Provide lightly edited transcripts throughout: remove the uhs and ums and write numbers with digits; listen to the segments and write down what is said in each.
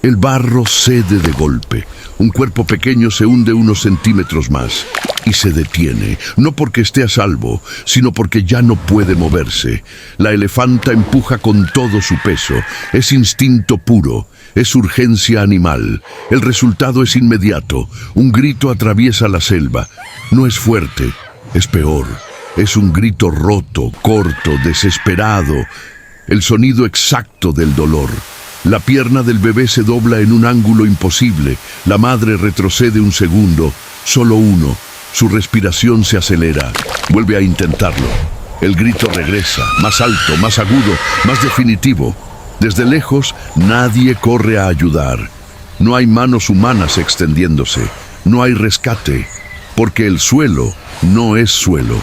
El barro cede de golpe. Un cuerpo pequeño se hunde unos centímetros más y se detiene, no porque esté a salvo, sino porque ya no puede moverse. La elefanta empuja con todo su peso. Es instinto puro, es urgencia animal. El resultado es inmediato. Un grito atraviesa la selva. No es fuerte, es peor. Es un grito roto, corto, desesperado. El sonido exacto del dolor. La pierna del bebé se dobla en un ángulo imposible. La madre retrocede un segundo, solo uno. Su respiración se acelera. Vuelve a intentarlo. El grito regresa, más alto, más agudo, más definitivo. Desde lejos, nadie corre a ayudar. No hay manos humanas extendiéndose. No hay rescate, porque el suelo no es suelo.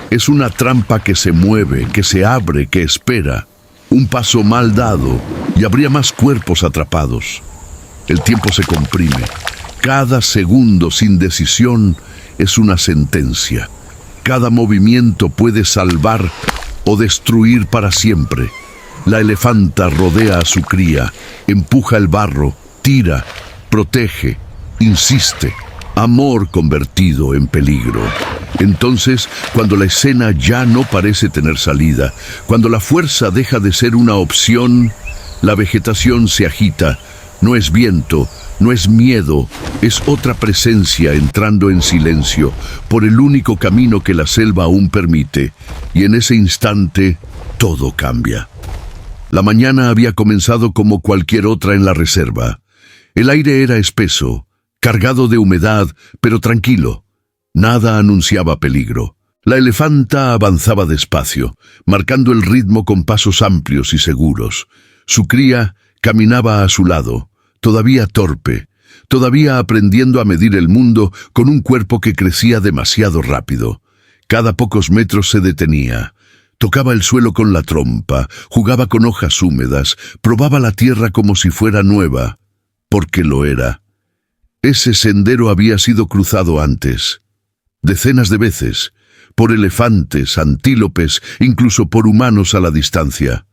Es una trampa que se mueve, que se abre, que espera. Un paso mal dado y habría más cuerpos atrapados. El tiempo se comprime. Cada segundo sin decisión es una sentencia. Cada movimiento puede salvar o destruir para siempre. La elefanta rodea a su cría, empuja el barro, tira, protege, insiste. Amor convertido en peligro. Entonces, cuando la escena ya no parece tener salida, cuando la fuerza deja de ser una opción, la vegetación se agita. No es viento, no es miedo, es otra presencia entrando en silencio por el único camino que la selva aún permite, y en ese instante todo cambia. La mañana había comenzado como cualquier otra en la reserva. El aire era espeso, cargado de humedad, pero tranquilo. Nada anunciaba peligro. La elefanta avanzaba despacio, marcando el ritmo con pasos amplios y seguros. Su cría caminaba a su lado, todavía torpe, todavía aprendiendo a medir el mundo con un cuerpo que crecía demasiado rápido. Cada pocos metros se detenía. Tocaba el suelo con la trompa, jugaba con hojas húmedas, probaba la tierra como si fuera nueva, porque lo era. Ese sendero había sido cruzado antes, decenas de veces, por elefantes, antílopes, incluso por humanos a la distancia.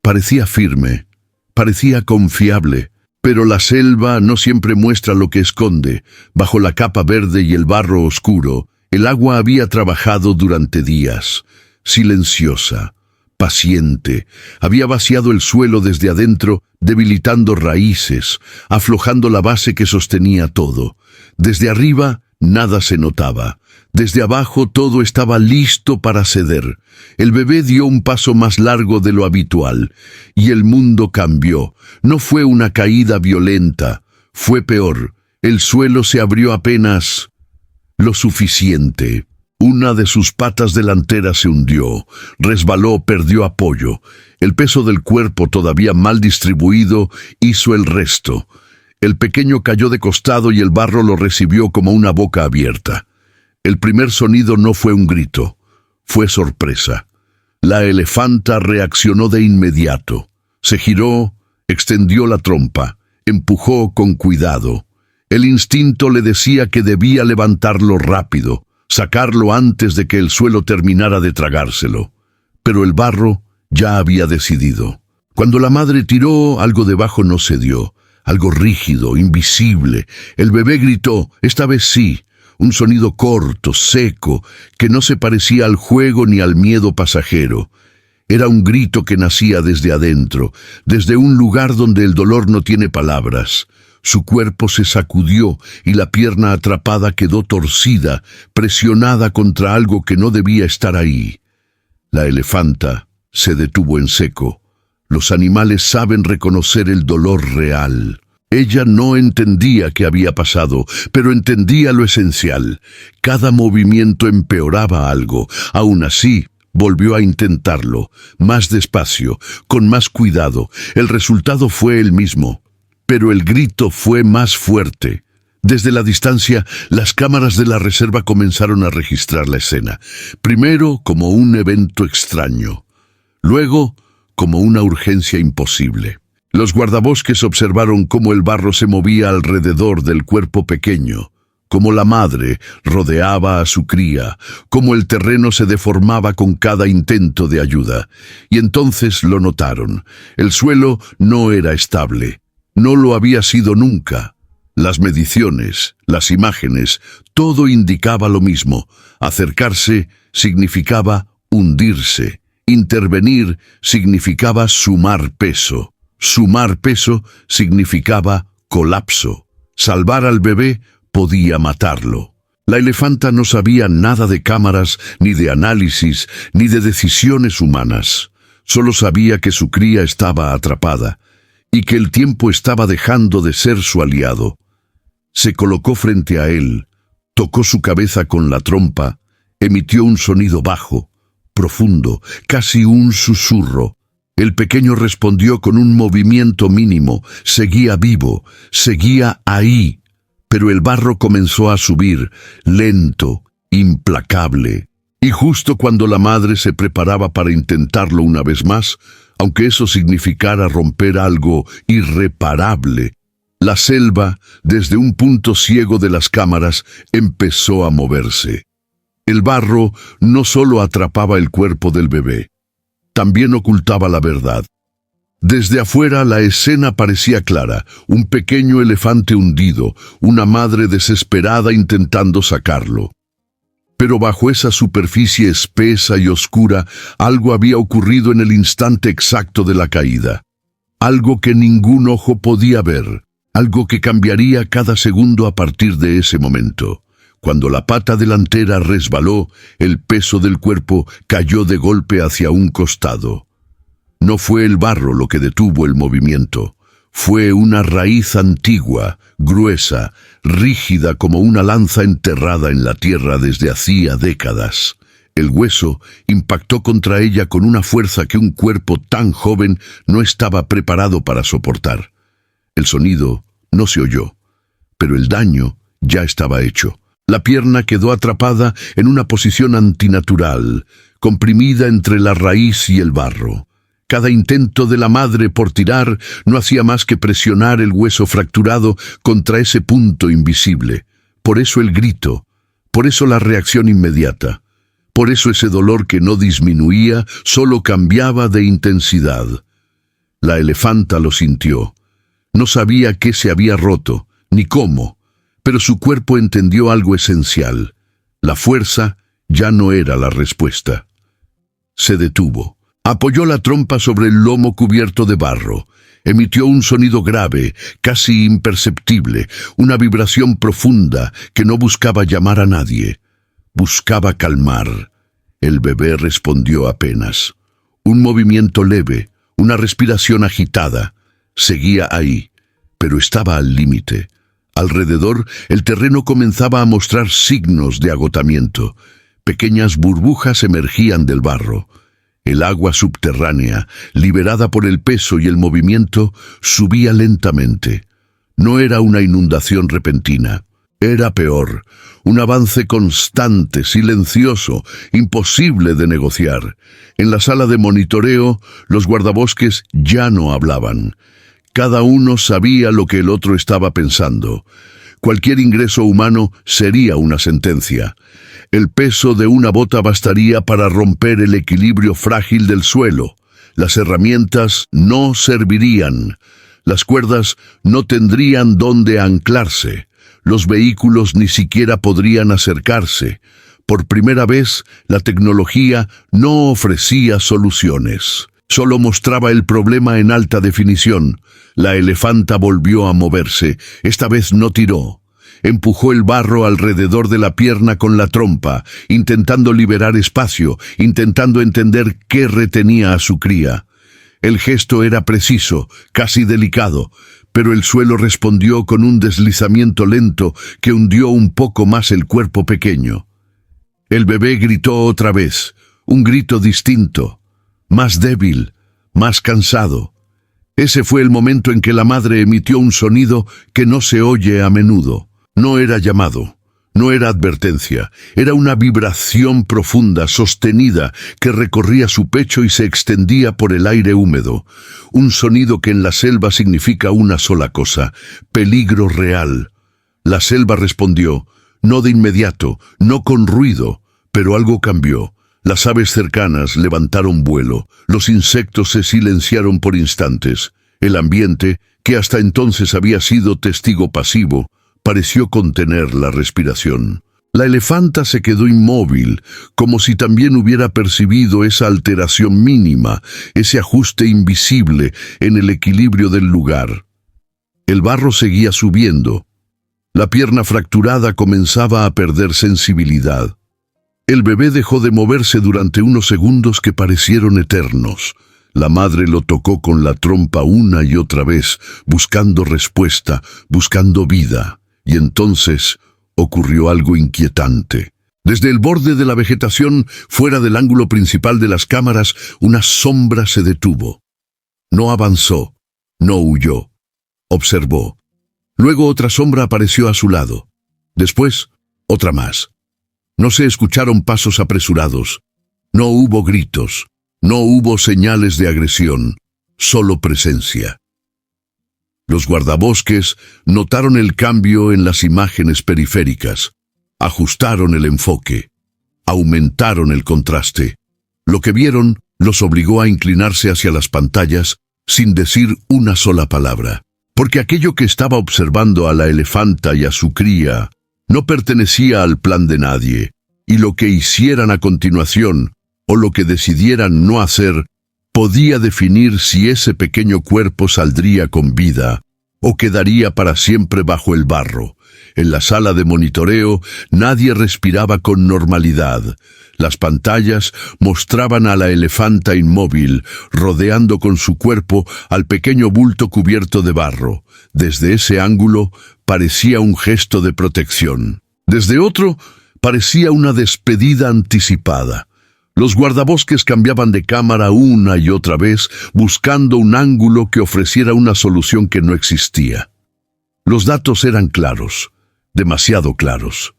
Parecía firme, parecía confiable, pero la selva no siempre muestra lo que esconde. Bajo la capa verde y el barro oscuro, el agua había trabajado durante días, silenciosa, paciente. Había vaciado el suelo desde adentro, debilitando raíces, aflojando la base que sostenía todo. Desde arriba, nada se notaba. Desde abajo todo estaba listo para ceder. El bebé dio un paso más largo de lo habitual, y el mundo cambió. No fue una caída violenta, fue peor. El suelo se abrió apenas lo suficiente. Una de sus patas delanteras se hundió, resbaló, perdió apoyo. El peso del cuerpo, todavía mal distribuido, hizo el resto. El pequeño cayó de costado y el barro lo recibió como una boca abierta. El primer sonido no fue un grito, fue sorpresa. La elefanta reaccionó de inmediato. Se giró, extendió la trompa, empujó con cuidado. El instinto le decía que debía levantarlo rápido, sacarlo antes de que el suelo terminara de tragárselo. Pero el barro ya había decidido. Cuando la madre tiró, algo debajo no cedió, algo rígido, invisible. El bebé gritó, esta vez sí, un sonido corto, seco, que no se parecía al juego ni al miedo pasajero. Era un grito que nacía desde adentro, desde un lugar donde el dolor no tiene palabras. Su cuerpo se sacudió y la pierna atrapada quedó torcida, presionada contra algo que no debía estar ahí. La elefanta se detuvo en seco. Los animales saben reconocer el dolor real. Ella no entendía qué había pasado, pero entendía lo esencial. Cada movimiento empeoraba algo. Aún así, volvió a intentarlo, más despacio, con más cuidado. El resultado fue el mismo. Pero el grito fue más fuerte. Desde la distancia, las cámaras de la reserva comenzaron a registrar la escena. Primero como un evento extraño. Luego, como una urgencia imposible. Los guardabosques observaron cómo el barro se movía alrededor del cuerpo pequeño, cómo la madre rodeaba a su cría, cómo el terreno se deformaba con cada intento de ayuda. Y entonces lo notaron. El suelo no era estable. No lo había sido nunca. Las mediciones, las imágenes, todo indicaba lo mismo. Acercarse significaba hundirse. Intervenir significaba sumar peso. Sumar peso significaba colapso. Salvar al bebé podía matarlo. La elefanta no sabía nada de cámaras, ni de análisis, ni de decisiones humanas. Solo sabía que su cría estaba atrapada y que el tiempo estaba dejando de ser su aliado. Se colocó frente a él, tocó su cabeza con la trompa, emitió un sonido bajo, profundo, casi un susurro. El pequeño respondió con un movimiento mínimo, seguía vivo, seguía ahí. Pero el barro comenzó a subir, lento, implacable. Y justo cuando la madre se preparaba para intentarlo una vez más, aunque eso significara romper algo irreparable, la selva, desde un punto ciego de las cámaras, empezó a moverse. El barro no solo atrapaba el cuerpo del bebé, también ocultaba la verdad. Desde afuera la escena parecía clara, un pequeño elefante hundido, una madre desesperada intentando sacarlo. Pero bajo esa superficie espesa y oscura, algo había ocurrido en el instante exacto de la caída. Algo que ningún ojo podía ver, algo que cambiaría cada segundo a partir de ese momento. Cuando la pata delantera resbaló, el peso del cuerpo cayó de golpe hacia un costado. No fue el barro lo que detuvo el movimiento. Fue una raíz antigua, gruesa, rígida como una lanza enterrada en la tierra desde hacía décadas. El hueso impactó contra ella con una fuerza que un cuerpo tan joven no estaba preparado para soportar. El sonido no se oyó, pero el daño ya estaba hecho. La pierna quedó atrapada en una posición antinatural, comprimida entre la raíz y el barro. Cada intento de la madre por tirar no hacía más que presionar el hueso fracturado contra ese punto invisible. Por eso el grito, por eso la reacción inmediata, por eso ese dolor que no disminuía, solo cambiaba de intensidad. La elefanta lo sintió. No sabía qué se había roto, ni cómo, pero su cuerpo entendió algo esencial. La fuerza ya no era la respuesta. Se detuvo. Apoyó la trompa sobre el lomo cubierto de barro. Emitió un sonido grave, casi imperceptible, una vibración profunda que no buscaba llamar a nadie. Buscaba calmar. El bebé respondió apenas. Un movimiento leve, una respiración agitada. Seguía ahí, pero estaba al límite. Alrededor, el terreno comenzaba a mostrar signos de agotamiento. Pequeñas burbujas emergían del barro. El agua subterránea, liberada por el peso y el movimiento, subía lentamente. No era una inundación repentina. Era peor, un avance constante, silencioso, imposible de negociar. En la sala de monitoreo, los guardabosques ya no hablaban. Cada uno sabía lo que el otro estaba pensando. Cualquier ingreso humano sería una sentencia. El peso de una bota bastaría para romper el equilibrio frágil del suelo. Las herramientas no servirían. Las cuerdas no tendrían dónde anclarse. Los vehículos ni siquiera podrían acercarse. Por primera vez, la tecnología no ofrecía soluciones. Solo mostraba el problema en alta definición. La elefanta volvió a moverse. Esta vez no tiró. Empujó el barro alrededor de la pierna con la trompa, intentando liberar espacio, intentando entender qué retenía a su cría. El gesto era preciso, casi delicado, pero el suelo respondió con un deslizamiento lento que hundió un poco más el cuerpo pequeño. El bebé gritó otra vez, un grito distinto, más débil, más cansado. Ese fue el momento en que la madre emitió un sonido que no se oye a menudo. No era llamado, no era advertencia, era una vibración profunda, sostenida, que recorría su pecho y se extendía por el aire húmedo. Un sonido que en la selva significa una sola cosa: peligro real. La selva respondió, no de inmediato, no con ruido, pero algo cambió. Las aves cercanas levantaron vuelo, los insectos se silenciaron por instantes. El ambiente que hasta entonces había sido testigo pasivo, pareció contener la respiración. La elefanta se quedó inmóvil, como si también hubiera percibido esa alteración mínima, ese ajuste invisible en el equilibrio del lugar. El barro seguía subiendo. La pierna fracturada comenzaba a perder sensibilidad. El bebé dejó de moverse durante unos segundos que parecieron eternos. La madre lo tocó con la trompa una y otra vez, buscando respuesta, buscando vida. Y entonces ocurrió algo inquietante. Desde el borde de la vegetación, fuera del ángulo principal de las cámaras, una sombra se detuvo. No avanzó, no huyó. Observó. Luego otra sombra apareció a su lado. Después, otra más. No se escucharon pasos apresurados. No hubo gritos. No hubo señales de agresión. Solo presencia. Los guardabosques notaron el cambio en las imágenes periféricas. Ajustaron el enfoque. Aumentaron el contraste. Lo que vieron los obligó a inclinarse hacia las pantallas sin decir una sola palabra. Porque aquello que estaba observando a la elefanta y a su cría no pertenecía al plan de nadie, y lo que hicieran a continuación, o lo que decidieran no hacer, podía definir si ese pequeño cuerpo saldría con vida, o quedaría para siempre bajo el barro. En la sala de monitoreo nadie respiraba con normalidad. Las pantallas mostraban a la elefanta inmóvil, rodeando con su cuerpo al pequeño bulto cubierto de barro. Desde ese ángulo parecía un gesto de protección. Desde otro, parecía una despedida anticipada. Los guardabosques cambiaban de cámara una y otra vez, buscando un ángulo que ofreciera una solución que no existía. Los datos eran claros, demasiado claros.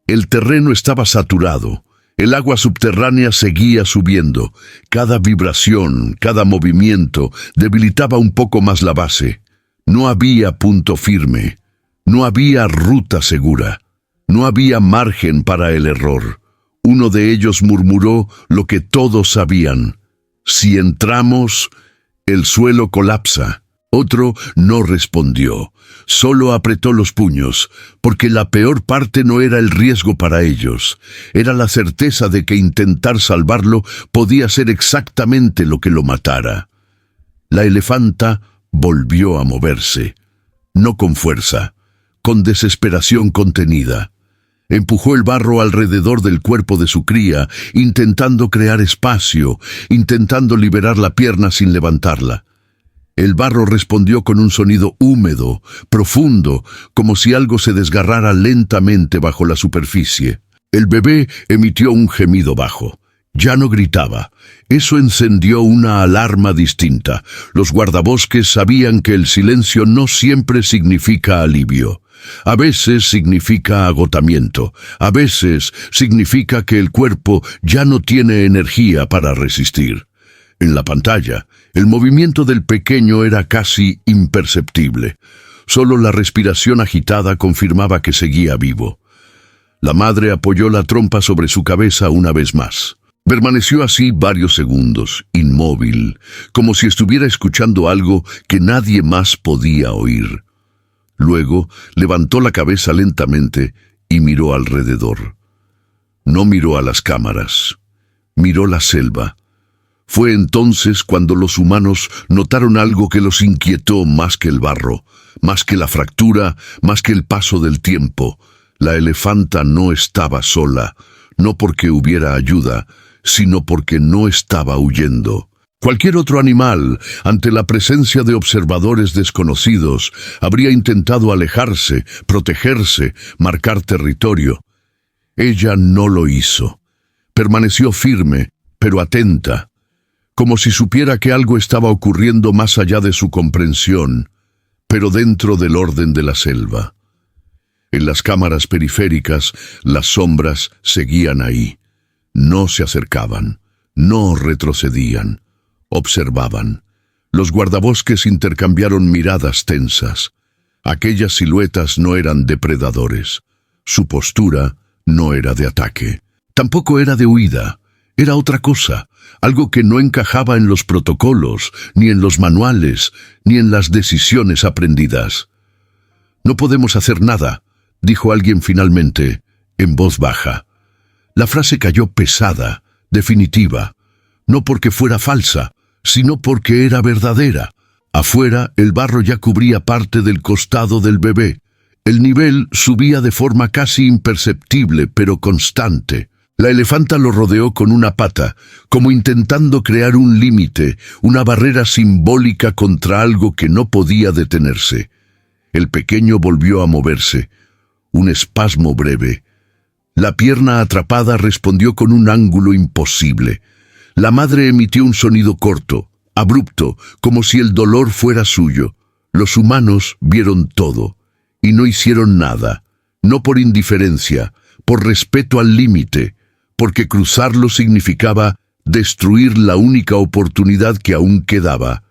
El terreno estaba saturado. El agua subterránea seguía subiendo. Cada vibración, cada movimiento debilitaba un poco más la base. No había punto firme. No había ruta segura. No había margen para el error. Uno de ellos murmuró lo que todos sabían. Si entramos, el suelo colapsa. Otro no respondió, solo apretó los puños, porque la peor parte no era el riesgo para ellos, era la certeza de que intentar salvarlo podía ser exactamente lo que lo matara. La elefanta volvió a moverse, no con fuerza, con desesperación contenida. Empujó el barro alrededor del cuerpo de su cría, intentando crear espacio, intentando liberar la pierna sin levantarla. El barro respondió con un sonido húmedo, profundo, como si algo se desgarrara lentamente bajo la superficie. El bebé emitió un gemido bajo. Ya no gritaba. Eso encendió una alarma distinta. Los guardabosques sabían que el silencio no siempre significa alivio. A veces significa agotamiento. A veces significa que el cuerpo ya no tiene energía para resistir. En la pantalla, el movimiento del pequeño era casi imperceptible. Solo la respiración agitada confirmaba que seguía vivo. La madre apoyó la trompa sobre su cabeza una vez más. Permaneció así varios segundos, inmóvil, como si estuviera escuchando algo que nadie más podía oír. Luego levantó la cabeza lentamente y miró alrededor. No miró a las cámaras, miró la selva. Fue entonces cuando los humanos notaron algo que los inquietó más que el barro, más que la fractura, más que el paso del tiempo. La elefanta no estaba sola, no porque hubiera ayuda, sino porque no estaba huyendo. Cualquier otro animal, ante la presencia de observadores desconocidos, habría intentado alejarse, protegerse, marcar territorio. Ella no lo hizo. Permaneció firme, pero atenta, como si supiera que algo estaba ocurriendo más allá de su comprensión, pero dentro del orden de la selva. En las cámaras periféricas, las sombras seguían ahí. No se acercaban, no retrocedían, observaban. Los guardabosques intercambiaron miradas tensas. Aquellas siluetas no eran depredadores. Su postura no era de ataque. Tampoco era de huida. Era otra cosa, algo que no encajaba en los protocolos, ni en los manuales, ni en las decisiones aprendidas. «No podemos hacer nada», dijo alguien finalmente, en voz baja. La frase cayó pesada, definitiva, no porque fuera falsa, sino porque era verdadera. Afuera, el barro ya cubría parte del costado del bebé. El nivel subía de forma casi imperceptible, pero constante. La elefanta lo rodeó con una pata, como intentando crear un límite, una barrera simbólica contra algo que no podía detenerse. El pequeño volvió a moverse. Un espasmo breve. La pierna atrapada respondió con un ángulo imposible. La madre emitió un sonido corto, abrupto, como si el dolor fuera suyo. Los humanos vieron todo, y no hicieron nada, no por indiferencia, por respeto al límite, porque cruzarlo significaba destruir la única oportunidad que aún quedaba,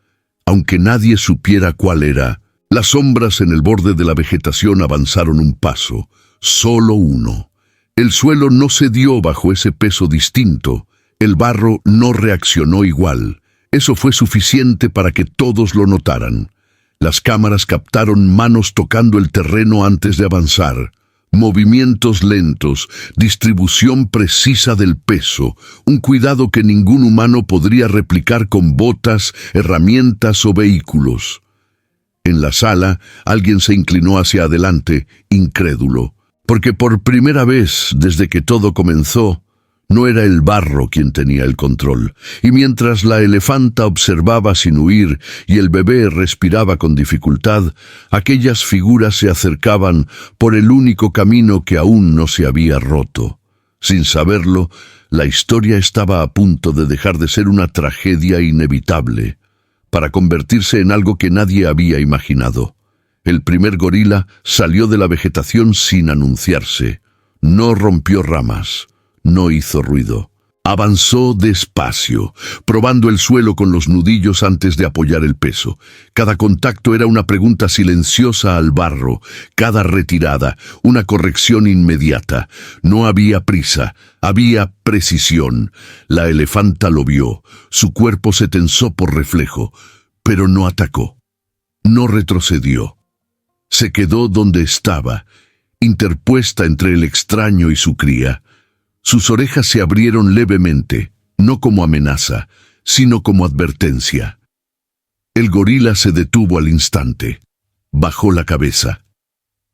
aunque nadie supiera cuál era. Las sombras en el borde de la vegetación avanzaron un paso, solo uno. El suelo no cedió bajo ese peso distinto, el barro no reaccionó igual. Eso fue suficiente para que todos lo notaran. Las cámaras captaron manos tocando el terreno antes de avanzar. Movimientos lentos, distribución precisa del peso, un cuidado que ningún humano podría replicar con botas, herramientas o vehículos. En la sala, alguien se inclinó hacia adelante, incrédulo, porque por primera vez desde que todo comenzó, no era el barro quien tenía el control, y mientras la elefanta observaba sin huir y el bebé respiraba con dificultad, aquellas figuras se acercaban por el único camino que aún no se había roto. Sin saberlo, la historia estaba a punto de dejar de ser una tragedia inevitable, para convertirse en algo que nadie había imaginado. El primer gorila salió de la vegetación sin anunciarse. No rompió ramas. No hizo ruido. Avanzó despacio, probando el suelo con los nudillos antes de apoyar el peso. Cada contacto era una pregunta silenciosa al barro, cada retirada, una corrección inmediata. No había prisa, había precisión. La elefanta lo vio, su cuerpo se tensó por reflejo, pero no atacó. No retrocedió. Se quedó donde estaba, interpuesta entre el extraño y su cría. Sus orejas se abrieron levemente, no como amenaza, sino como advertencia. El gorila se detuvo al instante. Bajó la cabeza.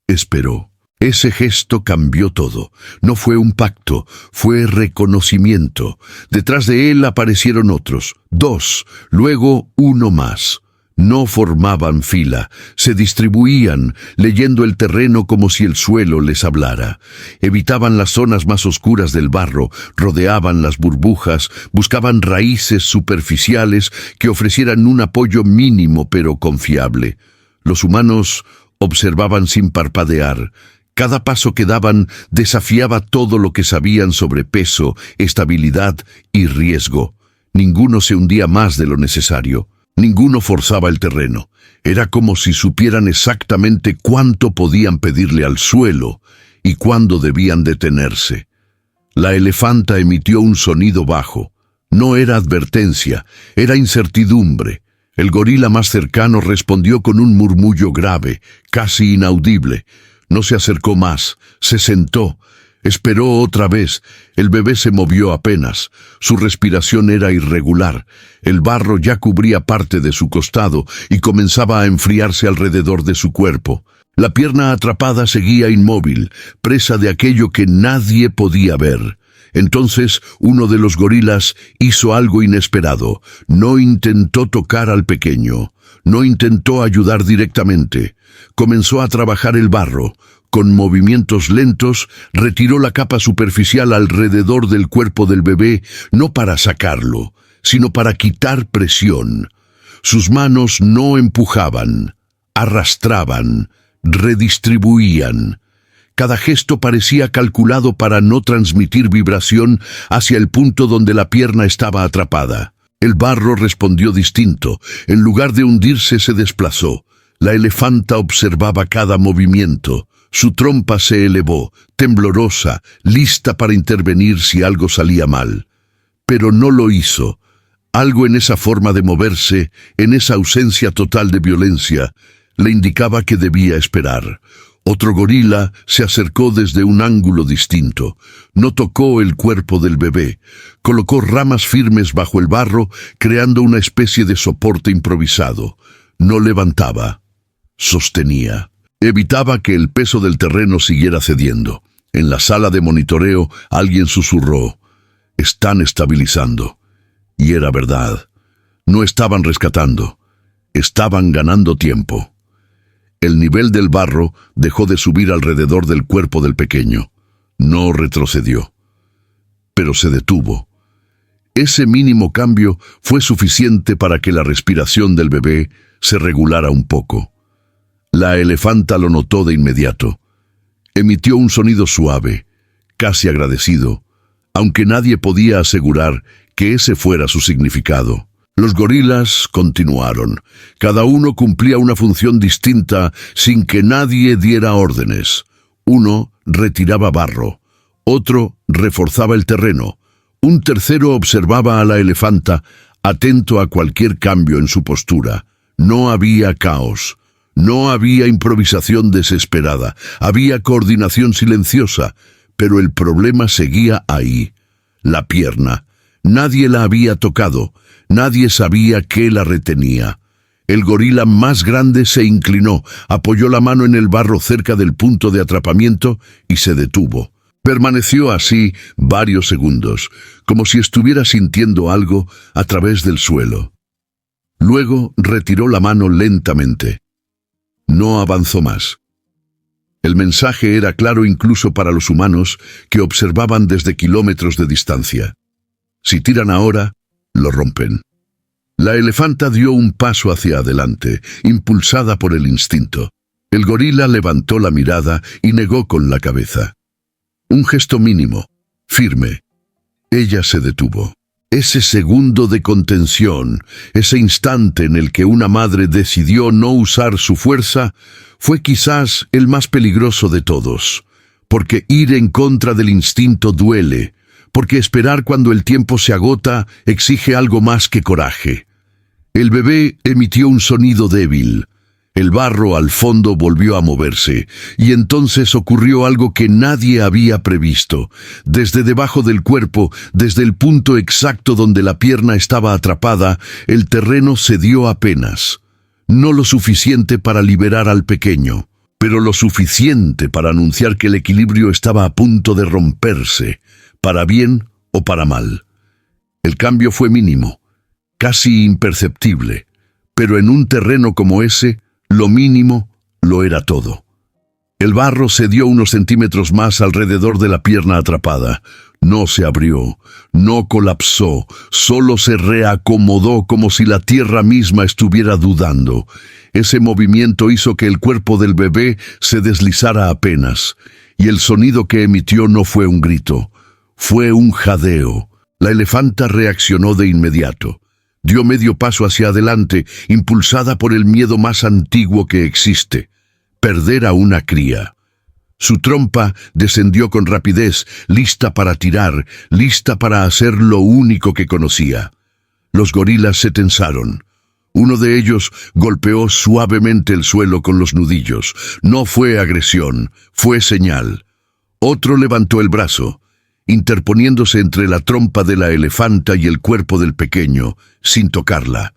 Esperó. Ese gesto cambió todo. No fue un pacto, fue reconocimiento. Detrás de él aparecieron otros, 2, luego uno más. No formaban fila, se distribuían, leyendo el terreno como si el suelo les hablara. Evitaban las zonas más oscuras del barro, rodeaban las burbujas, buscaban raíces superficiales que ofrecieran un apoyo mínimo pero confiable. Los humanos observaban sin parpadear. Cada paso que daban desafiaba todo lo que sabían sobre peso, estabilidad y riesgo. Ninguno se hundía más de lo necesario. Ninguno forzaba el terreno. Era como si supieran exactamente cuánto podían pedirle al suelo y cuándo debían detenerse. La elefanta emitió un sonido bajo. No era advertencia, era incertidumbre. El gorila más cercano respondió con un murmullo grave, casi inaudible. No se acercó más, se sentó. Esperó otra vez. El bebé se movió apenas. Su respiración era irregular. El barro ya cubría parte de su costado y comenzaba a enfriarse alrededor de su cuerpo. La pierna atrapada seguía inmóvil, presa de aquello que nadie podía ver. Entonces, uno de los gorilas hizo algo inesperado. No intentó tocar al pequeño. No intentó ayudar directamente. Comenzó a trabajar el barro. Con movimientos lentos, retiró la capa superficial alrededor del cuerpo del bebé, no para sacarlo, sino para quitar presión. Sus manos no empujaban, arrastraban, redistribuían. Cada gesto parecía calculado para no transmitir vibración hacia el punto donde la pierna estaba atrapada. El barro respondió distinto. En lugar de hundirse, se desplazó. La elefanta observaba cada movimiento. Su trompa se elevó, temblorosa, lista para intervenir si algo salía mal. Pero no lo hizo. Algo en esa forma de moverse, en esa ausencia total de violencia, le indicaba que debía esperar. Otro gorila se acercó desde un ángulo distinto. No tocó el cuerpo del bebé. Colocó ramas firmes bajo el barro, creando una especie de soporte improvisado. No levantaba. Sostenía. Evitaba que el peso del terreno siguiera cediendo. En la sala de monitoreo, alguien susurró: «Están estabilizando». Y era verdad. No estaban rescatando. Estaban ganando tiempo. El nivel del barro dejó de subir alrededor del cuerpo del pequeño. No retrocedió. Pero se detuvo. Ese mínimo cambio fue suficiente para que la respiración del bebé se regulara un poco. La elefanta lo notó de inmediato. Emitió un sonido suave, casi agradecido, aunque nadie podía asegurar que ese fuera su significado. Los gorilas continuaron. Cada uno cumplía una función distinta sin que nadie diera órdenes. Uno retiraba barro, otro reforzaba el terreno, un tercero observaba a la elefanta, atento a cualquier cambio en su postura. No había caos, no había improvisación desesperada, había coordinación silenciosa, pero el problema seguía ahí. La pierna. Nadie la había tocado. Nadie sabía qué la retenía. El gorila más grande se inclinó, apoyó la mano en el barro cerca del punto de atrapamiento y se detuvo. Permaneció así varios segundos, como si estuviera sintiendo algo a través del suelo. Luego retiró la mano lentamente. No avanzó más. El mensaje era claro incluso para los humanos que observaban desde kilómetros de distancia. Si tiran ahora, lo rompen. La elefanta dio un paso hacia adelante, impulsada por el instinto. El gorila levantó la mirada y negó con la cabeza. Un gesto mínimo, firme. Ella se detuvo. Ese segundo de contención, ese instante en el que una madre decidió no usar su fuerza, fue quizás el más peligroso de todos, porque ir en contra del instinto duele, porque esperar cuando el tiempo se agota exige algo más que coraje. El bebé emitió un sonido débil. El barro al fondo volvió a moverse, y entonces ocurrió algo que nadie había previsto. Desde debajo del cuerpo, desde el punto exacto donde la pierna estaba atrapada, el terreno cedió apenas. No lo suficiente para liberar al pequeño, pero lo suficiente para anunciar que el equilibrio estaba a punto de romperse, para bien o para mal. El cambio fue mínimo, casi imperceptible, pero en un terreno como ese, lo mínimo lo era todo. El barro cedió unos centímetros más alrededor de la pierna atrapada. No se abrió, no colapsó, solo se reacomodó como si la tierra misma estuviera dudando. Ese movimiento hizo que el cuerpo del bebé se deslizara apenas, y el sonido que emitió no fue un grito, fue un jadeo. La elefanta reaccionó de inmediato. Dio medio paso hacia adelante, impulsada por el miedo más antiguo que existe: perder a una cría. Su trompa descendió con rapidez, lista para tirar, lista para hacer lo único que conocía. Los gorilas se tensaron. Uno de ellos golpeó suavemente el suelo con los nudillos. No fue agresión, fue señal. Otro levantó el brazo, interponiéndose entre la trompa de la elefanta y el cuerpo del pequeño, sin tocarla.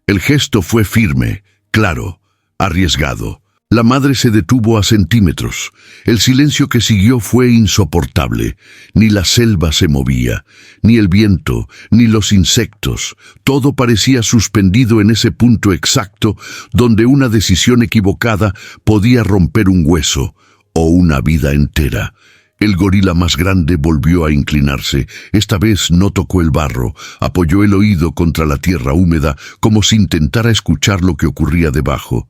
El gesto fue firme, claro, arriesgado. La madre se detuvo a centímetros. El silencio que siguió fue insoportable. Ni la selva se movía, ni el viento, ni los insectos. Todo parecía suspendido en ese punto exacto donde una decisión equivocada podía romper un hueso o una vida entera. El gorila más grande volvió a inclinarse. Esta vez no tocó el barro, apoyó el oído contra la tierra húmeda como si intentara escuchar lo que ocurría debajo.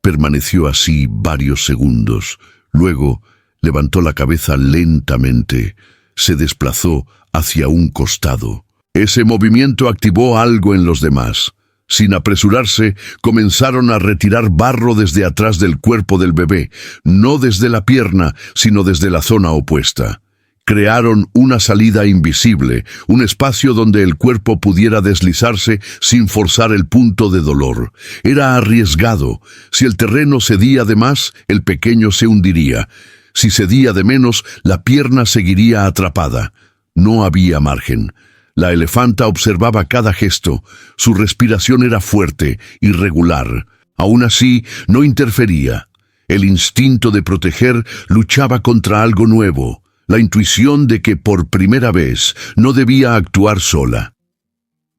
Permaneció así varios segundos. Luego levantó la cabeza lentamente. Se desplazó hacia un costado. Ese movimiento activó algo en los demás. Sin apresurarse, comenzaron a retirar barro desde atrás del cuerpo del bebé, no desde la pierna, sino desde la zona opuesta. Crearon una salida invisible, un espacio donde el cuerpo pudiera deslizarse sin forzar el punto de dolor. Era arriesgado. Si el terreno cedía de más, el pequeño se hundiría. Si cedía de menos, la pierna seguiría atrapada. No había margen. La elefanta observaba cada gesto. Su respiración era fuerte, irregular. Aún así, no interfería. El instinto de proteger luchaba contra algo nuevo, la intuición de que por primera vez no debía actuar sola.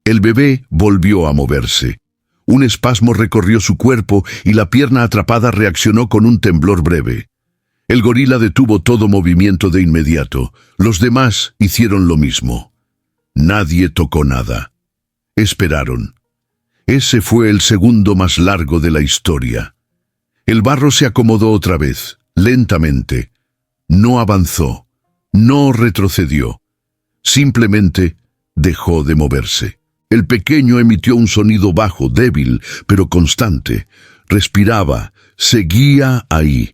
El bebé volvió a moverse. Un espasmo recorrió su cuerpo y la pierna atrapada reaccionó con un temblor breve. El gorila detuvo todo movimiento de inmediato. Los demás hicieron lo mismo. Nadie tocó nada. Esperaron. Ese fue el segundo más largo de la historia. El barro se acomodó otra vez, lentamente. No avanzó, no retrocedió. Simplemente dejó de moverse. El pequeño emitió un sonido bajo, débil, pero constante. Respiraba, seguía ahí.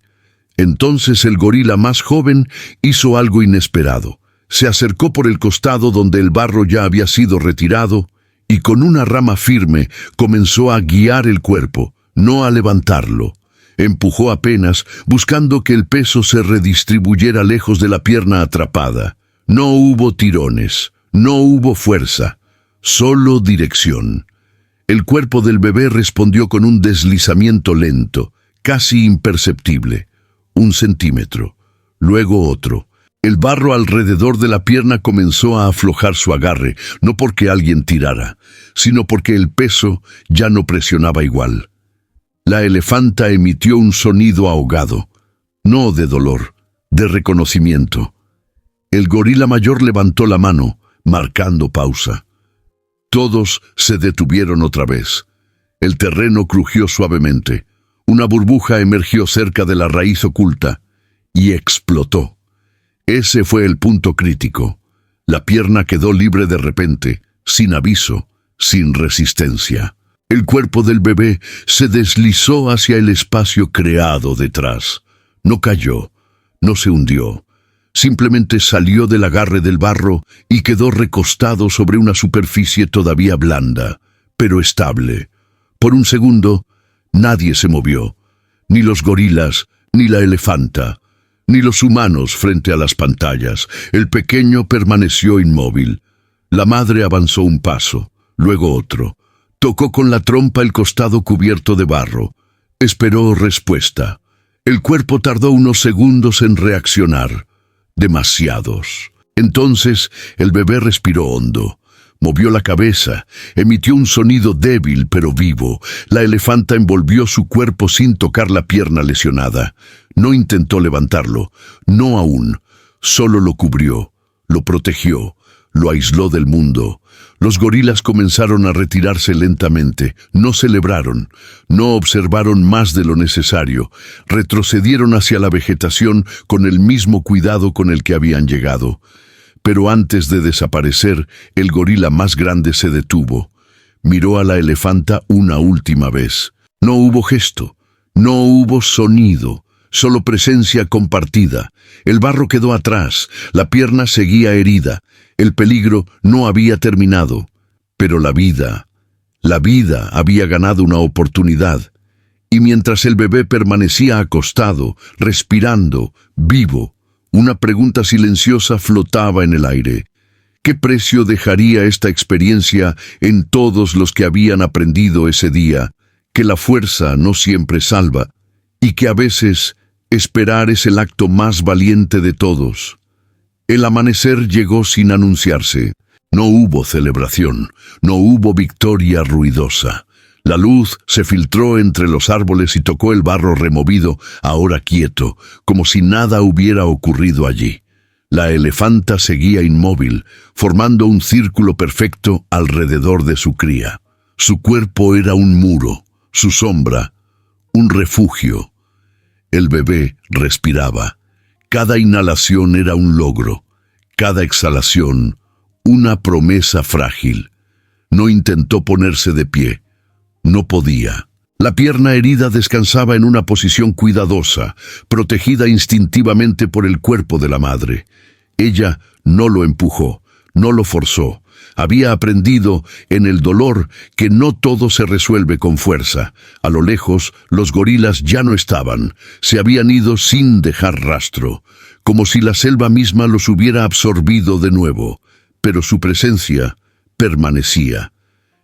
Entonces el gorila más joven hizo algo inesperado. Se acercó por el costado donde el barro ya había sido retirado y con una rama firme comenzó a guiar el cuerpo, no a levantarlo. Empujó apenas, buscando que el peso se redistribuyera lejos de la pierna atrapada. No hubo tirones, no hubo fuerza, solo dirección. El cuerpo del bebé respondió con un deslizamiento lento, casi imperceptible. 1 centímetro, luego otro. El barro alrededor de la pierna comenzó a aflojar su agarre, no porque alguien tirara, sino porque el peso ya no presionaba igual. La elefanta emitió un sonido ahogado, no de dolor, de reconocimiento. El gorila mayor levantó la mano, marcando pausa. Todos se detuvieron otra vez. El terreno crujió suavemente. Una burbuja emergió cerca de la raíz oculta y explotó. Ese fue el punto crítico. La pierna quedó libre de repente, sin aviso, sin resistencia. El cuerpo del bebé se deslizó hacia el espacio creado detrás. No cayó, no se hundió. Simplemente salió del agarre del barro y quedó recostado sobre una superficie todavía blanda, pero estable. Por un segundo, nadie se movió. Ni los gorilas, ni la elefanta, ni los humanos frente a las pantallas. El pequeño permaneció inmóvil. La madre avanzó un paso, luego otro. Tocó con la trompa el costado cubierto de barro. Esperó respuesta. El cuerpo tardó unos segundos en reaccionar. Demasiados. Entonces el bebé respiró hondo. Movió la cabeza, emitió un sonido débil pero vivo. La elefanta envolvió su cuerpo sin tocar la pierna lesionada. No intentó levantarlo, no aún. Solo lo cubrió, lo protegió, lo aisló del mundo. Los gorilas comenzaron a retirarse lentamente. No celebraron, no observaron más de lo necesario. Retrocedieron hacia la vegetación con el mismo cuidado con el que habían llegado. Pero antes de desaparecer, el gorila más grande se detuvo. Miró a la elefanta una última vez. No hubo gesto, no hubo sonido, solo presencia compartida. El barro quedó atrás, la pierna seguía herida. El peligro no había terminado, pero la vida había ganado una oportunidad. Y mientras el bebé permanecía acostado, respirando, vivo, una pregunta silenciosa flotaba en el aire. ¿Qué precio dejaría esta experiencia en todos los que habían aprendido ese día que la fuerza no siempre salva y que a veces esperar es el acto más valiente de todos? El amanecer llegó sin anunciarse. No hubo celebración, no hubo victoria ruidosa. La luz se filtró entre los árboles y tocó el barro removido, ahora quieto, como si nada hubiera ocurrido allí. La elefanta seguía inmóvil, formando un círculo perfecto alrededor de su cría. Su cuerpo era un muro, su sombra, un refugio. El bebé respiraba. Cada inhalación era un logro, cada exhalación una promesa frágil. No intentó ponerse de pie. No podía. La pierna herida descansaba en una posición cuidadosa, protegida instintivamente por el cuerpo de la madre. Ella no lo empujó, no lo forzó. Había aprendido en el dolor que no todo se resuelve con fuerza. A lo lejos, los gorilas ya no estaban. Se habían ido sin dejar rastro, como si la selva misma los hubiera absorbido de nuevo. Pero su presencia permanecía,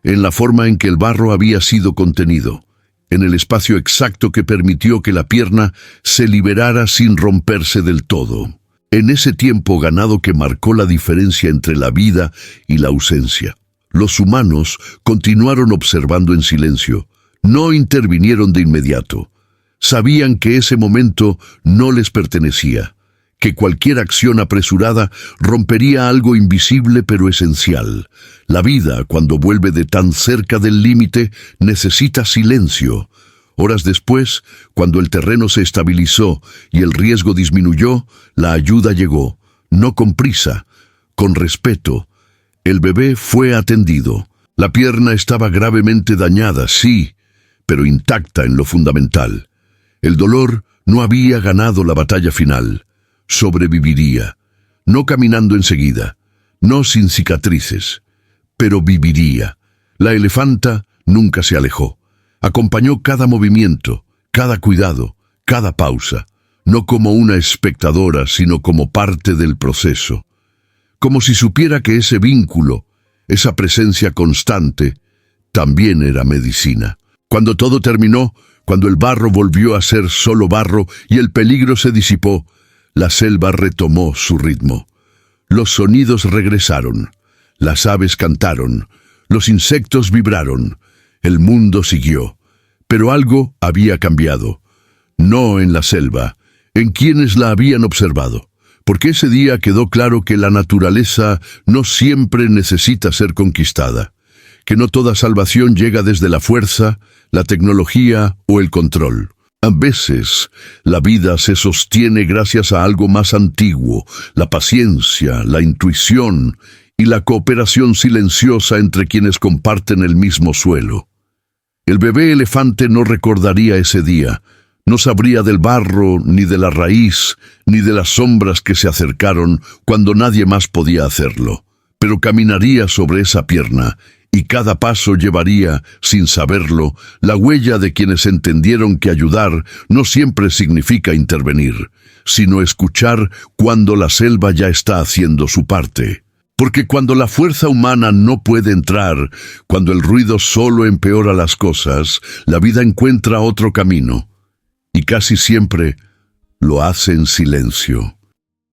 en la forma en que el barro había sido contenido, en el espacio exacto que permitió que la pierna se liberara sin romperse del todo. En ese tiempo ganado que marcó la diferencia entre la vida y la ausencia, los humanos continuaron observando en silencio. No intervinieron de inmediato. Sabían que ese momento no les pertenecía, que cualquier acción apresurada rompería algo invisible pero esencial. La vida, cuando vuelve de tan cerca del límite, necesita silencio. Horas después, cuando el terreno se estabilizó y el riesgo disminuyó, la ayuda llegó, no con prisa, con respeto. El bebé fue atendido. La pierna estaba gravemente dañada, sí, pero intacta en lo fundamental. El dolor no había ganado la batalla final. Sobreviviría, no caminando enseguida, no sin cicatrices, pero viviría. La elefanta nunca se alejó. Acompañó cada movimiento, cada cuidado, cada pausa, no como una espectadora, sino como parte del proceso. Como si supiera que ese vínculo, esa presencia constante, también era medicina. Cuando todo terminó, cuando el barro volvió a ser solo barro y el peligro se disipó, la selva retomó su ritmo. Los sonidos regresaron, las aves cantaron, los insectos vibraron. El mundo siguió, pero algo había cambiado. No en la selva, en quienes la habían observado, porque ese día quedó claro que la naturaleza no siempre necesita ser conquistada, que no toda salvación llega desde la fuerza, la tecnología o el control. A veces, la vida se sostiene gracias a algo más antiguo, la paciencia, la intuición y la cooperación silenciosa entre quienes comparten el mismo suelo. El bebé elefante no recordaría ese día, no sabría del barro, ni de la raíz, ni de las sombras que se acercaron cuando nadie más podía hacerlo, pero caminaría sobre esa pierna, y cada paso llevaría, sin saberlo, la huella de quienes entendieron que ayudar no siempre significa intervenir, sino escuchar cuando la selva ya está haciendo su parte. Porque cuando la fuerza humana no puede entrar, cuando el ruido solo empeora las cosas, la vida encuentra otro camino, y casi siempre lo hace en silencio.